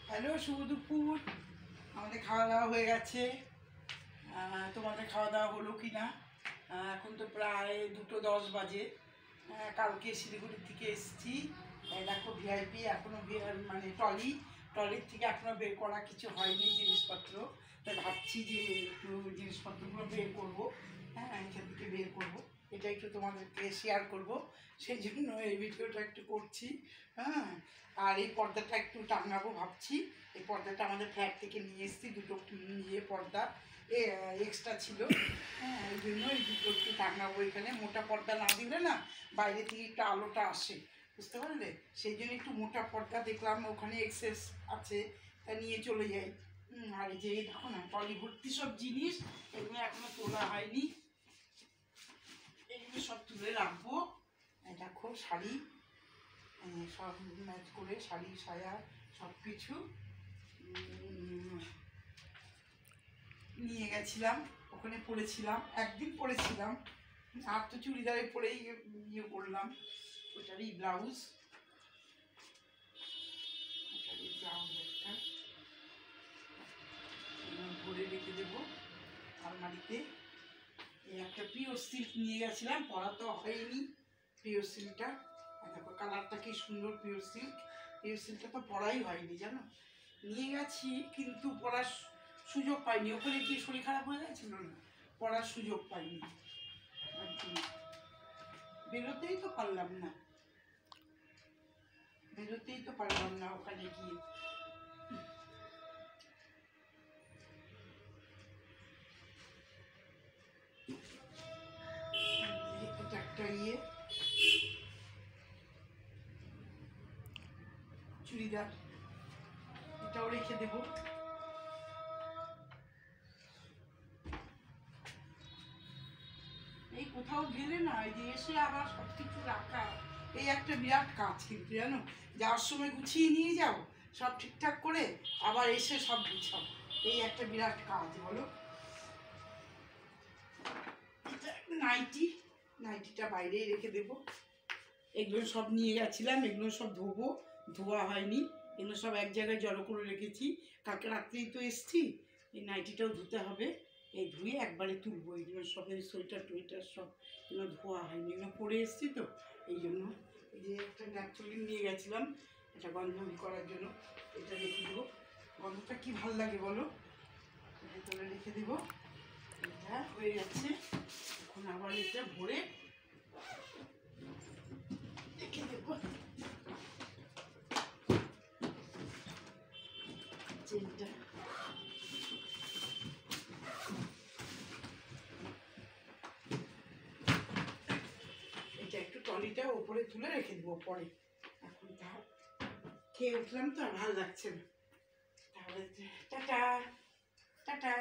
Hello, শুভ দুপুর। আমাদের খাওয়া দাওয়া হয়ে গেছে। তোমাদের খাওয়া দাওয়া হলো কি না? এখন তো প্রায় 2:10 বাজে। কালকে শিলিগুড়ির থেকে এসেছি। দেখো ভিআইপি এখনও মানে ট্রলির থেকে এখনও বের করা কিছু হয়নি জিনিসপত্র। তাই ভাবছি যে একটু জিনিসপত্রগুলো বের করবো। এখান থেকে বের করবো, এটা একটু তোমাদেরকে শেয়ার করব, সেই জন্য এই ভিডিওটা একটু করছি। আর এই পর্দাটা একটু টাঙাবো ভাবছি। এই পর্দাটা আমাদের ফ্ল্যাট থেকে নিয়ে এসেছি, দুটো পর্দা এক্সট্রা ছিল। এই জন্য এই দুটো একটু টাঙাবো এখানে। মোটা পর্দা না দিলে না বাইরে থেকে একটু আলোটা আসে, বুঝতে পারলে? সেই জন্য একটু মোটা পর্দা দেখলাম ওখানে এক্সেস আছে, তা নিয়ে চলে যাই। আর এই যে দেখো না, টলি ভর্তি সব জিনিস, এগুলো এখনো তোলা হয়নি, এগুলো সব তুলে রাখবো। দেখো শাড়ি, সব ম্যাচ করে শাড়ি সায়া সব কিছু নিয়ে গেছিলাম, ওখানে পরেছিলাম, একদিন পরেছিলাম। আর তো চুড়িদারে পরেই ইয়ে করলাম। ওটারই ব্লাউজ, একটা ভরে রেখে দেবো আলমারিতে। এই একটা পিওর সিল্ক নিয়ে গেছিলাম, পরা তো হয়নি পিওর সিল্কটা। দেখো কালারটা কি সুন্দর, পিওর সিল্কটা তো পরাই হয়নি জানো। নিয়ে গেছি কিন্তু পরার সুযোগ পাইনি, ওখানে গিয়ে শরীর খারাপ হয়ে গেছিল না, পরার সুযোগ পাইনি। বেরোতেই তো পারলাম না ওখানে গিয়ে। একটা চুড়িদার, এটাও রেখে দেবো। এই কোথাও গেলে না, এই যে এসে আবার সব কিছু রাখা, এই একটা বিরাট কাজ কিন্তু জানো। যাওয়ার সময় গুছিয়ে নিয়ে যাও সব ঠিকঠাক করে, আবার এসে সব গুছাও, এই একটা বিরাট কাজ বলো। নাইটিটা বাইরেই রেখে দেবো। এগুলো সব নিয়ে গেছিলাম, এগুলো সব ধোবো, ধোয়া হয়নি, এগুলো সব এক জায়গায় জড়ো করে রেখেছি। কালকে রাত্রেই তো এসছি, এই নাইটিটাও ধুতে হবে। এই ধুয়ে একবারে তুলবো, এগুলো সব এই সোয়েটার টোয়েটার সব এগুলো ধোয়া হয়নি, এগুলো পরে এসছি তো এই জন্য। এই যে একটা ন্যাপথলিন নিয়ে গেছিলাম, এটা গন্ধ করার জন্য, এটা রেখে দেবো। গন্ধটা কি ভাল লাগে বলো, ভেতরে রেখে দেবো। এটা হয়ে যাচ্ছে, এখন আবার এটা ভরে রেখে দেবো। চেনটা এটা একটু টলিটা ওপরে তুলে রেখে দেবো পরে। এখন তার খেয়ে উঠলাম তো আর ভালো লাগছে না, তাহলে টাটা টাটা।